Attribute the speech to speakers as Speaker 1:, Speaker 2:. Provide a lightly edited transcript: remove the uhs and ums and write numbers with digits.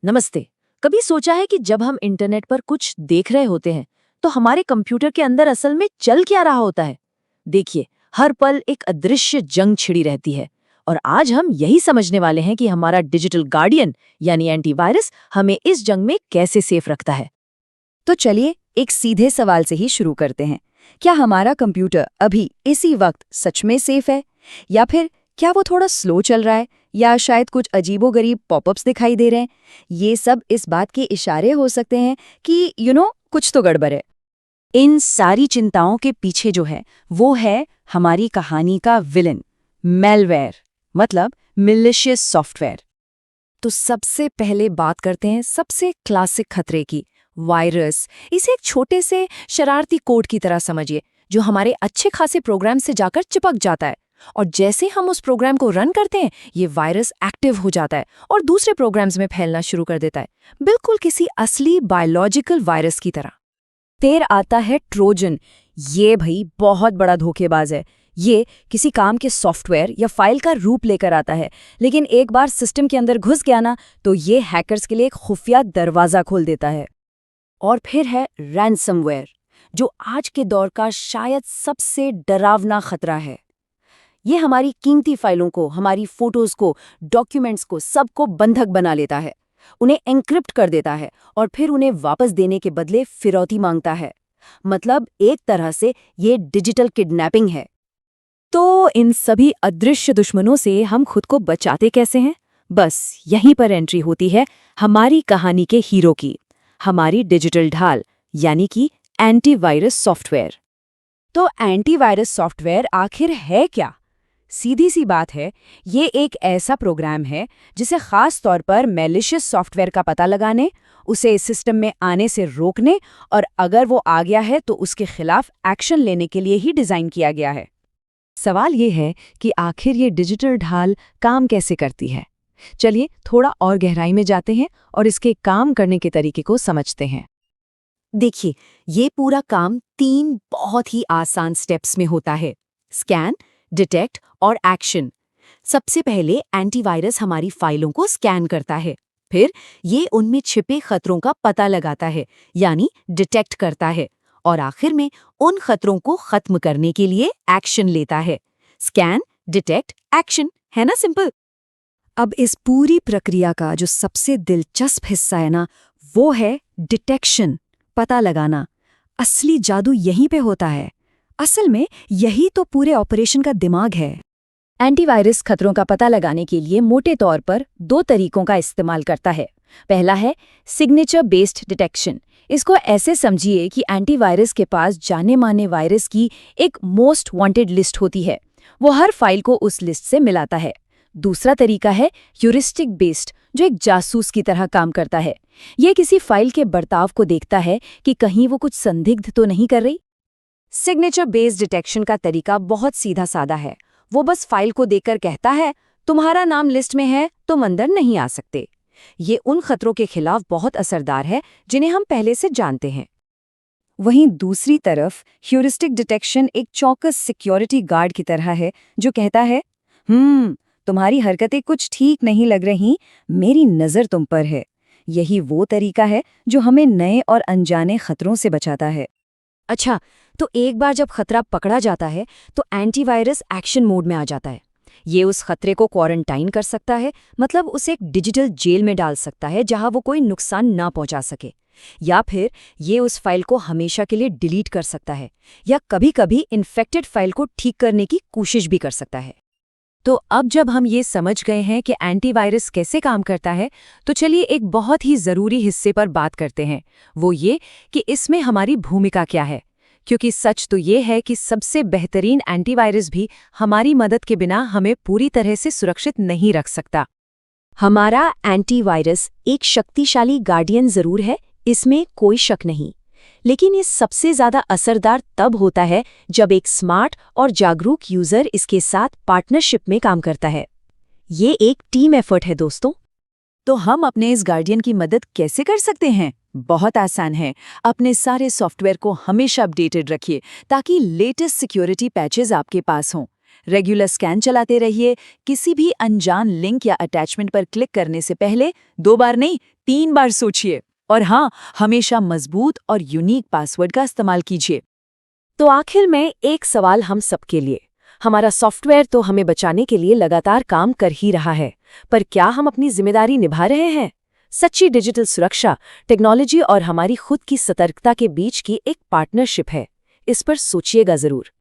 Speaker 1: नमस्ते। कभी सोचा है कि जब हम इंटरनेट पर कुछ देख रहे होते हैं तो हमारे कंप्यूटर के अंदर असल में चल क्या रहा होता है। देखिए, हर पल एक अदृश्य जंग छिड़ी रहती है और आज हम यही समझने वाले हैं कि हमारा डिजिटल गार्डियन यानी एंटीवायरस हमें इस जंग में कैसे सेफ रखता है।
Speaker 2: तो चलिए एक सीधे सवाल से ही शुरू करते हैं। क्या हमारा कंप्यूटर अभी इसी वक्त सच में सेफ है, या फिर क्या वो थोड़ा स्लो चल रहा है, या शायद कुछ अजीबोगरीब पॉपअप्स दिखाई दे रहे हैं। ये सब इस बात के इशारे हो सकते हैं कि कुछ तो गड़बड़ है। इन सारी चिंताओं के पीछे जो है वो है हमारी कहानी का विलन, मेलवेयर, मतलब मिलिशियस सॉफ्टवेयर। तो सबसे पहले बात करते हैं सबसे क्लासिक खतरे की, वायरस। इसे एक छोटे से शरारती कोड की तरह समझिए जो हमारे अच्छे खासे प्रोग्राम से जाकर चिपक जाता है, और जैसे हम उस प्रोग्राम को रन करते हैं ये वायरस एक्टिव हो जाता है और दूसरे प्रोग्राम्स में फैलना शुरू कर देता है, बिल्कुल किसी असली बायोलॉजिकल वायरस की तरह। फिर आता है ट्रोजन। ये भाई बहुत बड़ा धोखेबाज है। ये किसी काम के सॉफ्टवेयर या फाइल का रूप लेकर आता है, लेकिन एक बार सिस्टम के अंदर घुस गया ना तो ये हैकर्स के लिए एक खुफिया दरवाजा खोल देता है। और फिर है रैनसमवेयर, जो आज के दौर का शायद सबसे डरावना खतरा है। ये हमारी कीमती फाइलों को, हमारी फोटोज को, डॉक्यूमेंट्स को, सबको बंधक बना लेता है, उन्हें एन्क्रिप्ट कर देता है और फिर उन्हें वापस देने के बदले फिरौती मांगता है। मतलब एक तरह से ये डिजिटल किडनैपिंग है। तो इन सभी अदृश्य दुश्मनों से हम खुद को बचाते कैसे हैं? बस यहीं पर एंट्री होती है हमारी कहानी के हीरो की, हमारी डिजिटल ढाल, यानी कि एंटीवायरस सॉफ्टवेयर। तो एंटीवायरस सॉफ्टवेयर आखिर है क्या? सीधी सी बात है, ये एक ऐसा प्रोग्राम है जिसे खास तौर पर मैलिशियस सॉफ्टवेयर का पता लगाने, उसे इस सिस्टम में आने से रोकने, और अगर वो आ गया है तो उसके खिलाफ एक्शन लेने के लिए ही डिज़ाइन किया गया है। सवाल ये है कि आखिर ये डिजिटल ढाल काम कैसे करती है। चलिए थोड़ा और गहराई में जाते हैं और इसके काम करने के तरीके को समझते हैं। देखिए, ये पूरा काम 3 बहुत ही आसान स्टेप्स में होता है: स्कैन, डिटेक्ट और एक्शन। सबसे पहले एंटीवायरस हमारी फाइलों को स्कैन करता है, फिर ये उनमें छिपे खतरों का पता लगाता है, यानी डिटेक्ट करता है, और आखिर में उन खतरों को खत्म करने के लिए एक्शन लेता है। स्कैन, डिटेक्ट, एक्शन, है ना सिंपल। अब इस पूरी प्रक्रिया का जो सबसे दिलचस्प हिस्सा है ना, वो है डिटेक्शन, पता लगाना। असली जादू यहीं पे होता है। असल में यही तो पूरे ऑपरेशन का दिमाग है। एंटीवायरस खतरों का पता लगाने के लिए मोटे तौर पर 2 तरीकों का इस्तेमाल करता है। पहला है सिग्नेचर बेस्ड डिटेक्शन। इसको ऐसे समझिए कि एंटीवायरस के पास जाने माने वायरस की एक मोस्ट वांटेड लिस्ट होती है, वो हर फाइल को उस लिस्ट से मिलाता है। दूसरा तरीका है ह्यूरिस्टिक बेस्ड, जो एक जासूस की तरह काम करता है। ये किसी फाइल के बर्ताव को देखता है कि कहीं वो कुछ संदिग्ध तो नहीं कर रही। सिग्नेचर बेस्ड डिटेक्शन का तरीका बहुत सीधा साधा है। वो बस फाइल को देखकर कहता है, तुम्हारा नाम लिस्ट में है, तुम अंदर नहीं आ सकते। ये उन खतरों के खिलाफ बहुत असरदार है जिन्हें हम पहले से जानते हैं। वहीं दूसरी तरफ ह्यूरिस्टिक डिटेक्शन एक चौकस सिक्योरिटी गार्ड की तरह है, जो कहता है, तुम्हारी हरकतें कुछ ठीक नहीं लग रही, मेरी नज़र तुम पर है। यही वो तरीका है जो हमें नए और अनजाने खतरों से बचाता है। अच्छा, तो एक बार जब खतरा पकड़ा जाता है तो एंटीवायरस एक्शन मोड में आ जाता है। ये उस खतरे को क्वारंटाइन कर सकता है, मतलब उसे एक डिजिटल जेल में डाल सकता है जहां वो कोई नुकसान ना पहुंचा सके, या फिर ये उस फाइल को हमेशा के लिए डिलीट कर सकता है, या कभी-कभी इन्फेक्टेड फाइल को ठीक करने की कोशिश भी कर सकता है। तो अब जब हम ये समझ गए हैं कि एंटीवायरस कैसे काम करता है, तो चलिए एक बहुत ही ज़रूरी हिस्से पर बात करते हैं, वो ये कि इसमें हमारी भूमिका क्या है। क्योंकि सच तो ये है कि सबसे बेहतरीन एंटीवायरस भी हमारी मदद के बिना हमें पूरी तरह से सुरक्षित नहीं रख सकता। हमारा एंटीवायरस एक शक्तिशाली गार्डियन ज़रूर है, इसमें कोई शक नहीं, लेकिन ये सबसे ज़्यादा असरदार तब होता है जब एक स्मार्ट और जागरूक यूज़र इसके साथ पार्टनरशिप में काम करता है। ये एक टीम एफर्ट है दोस्तों। तो हम अपने इस गार्डियन की मदद कैसे कर सकते हैं? बहुत आसान है। अपने सारे सॉफ्टवेयर को हमेशा अपडेटेड रखिए ताकि लेटेस्ट सिक्योरिटी पैचेस आपके पास हों। रेगुलर स्कैन चलाते रहिए। किसी भी अनजान लिंक या अटैचमेंट पर क्लिक करने से पहले 2 बार नहीं 3 बार सोचिए। और हाँ, हमेशा मजबूत और यूनिक पासवर्ड का इस्तेमाल कीजिए।
Speaker 1: तो आखिर में एक सवाल हम सबके लिए। हमारा सॉफ्टवेयर तो हमें बचाने के लिए लगातार काम कर ही रहा है, पर क्या हम अपनी जिम्मेदारी निभा रहे हैं? सच्ची डिजिटल सुरक्षा टेक्नोलॉजी और हमारी खुद की सतर्कता के बीच की एक पार्टनरशिप है। इस पर सोचिएगा जरूर।